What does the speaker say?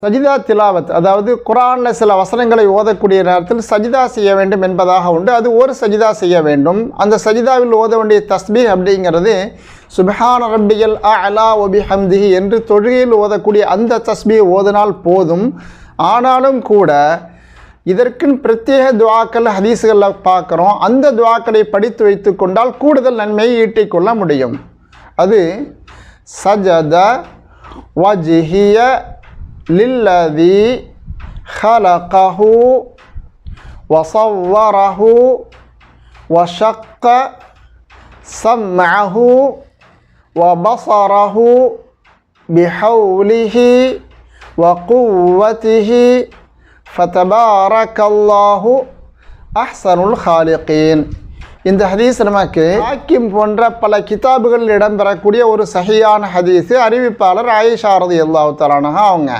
சஜிதா திலாவத், அதாவது குர்ஆனில் சில வசனங்களை ஓதக்கூடிய நேரத்தில் சஜிதா செய்ய வேண்டும் என்பதாக உண்டு. அது ஒரு சஜிதா செய்ய வேண்டும். அந்த சஜிதாவில் ஓத வேண்டிய தஸ்பீஹ் அப்படிங்கிறது சுப்ஹான ரப்பியல் அலா வ பிஹம்திஹி என்று தொழுகையில் ஓதக்கூடிய அந்த தஸ்பீஹ் ஓதினால் போதும். ஆனாலும் கூட இதற்குன்னு பிரத்யேக துஆக்கள் ஹதீஸ்களில் பார்க்குறோம். அந்த துஆக்களை படித்து வைத்து கொண்டால் கூடுதல் நன்மையை ஈட்டிக்கொள்ள முடியும். அது சஜத வஜ்ஹிய லில்லதி ஹலகஹு வஸவ்வரஹு வஷக்க சம்அஹு வபஸரஹு பிஹௌலிஹி வகுவதிஹி ஃபதபாரக்கல்லாஹு அஹ்ஸனுல் ஹாலிகீன். இந்த ஹதீஸ் நமக்கு ஹாக்கிம் போன்ற பல கிதாபுகளில் இடம்பெறக்கூடிய ஒரு சஹீஹான ஹதீஸு. அறிவிப்பாளர் ஆயிஷா ரலியல்லாஹு தஆலா அன்ஹா அவங்க.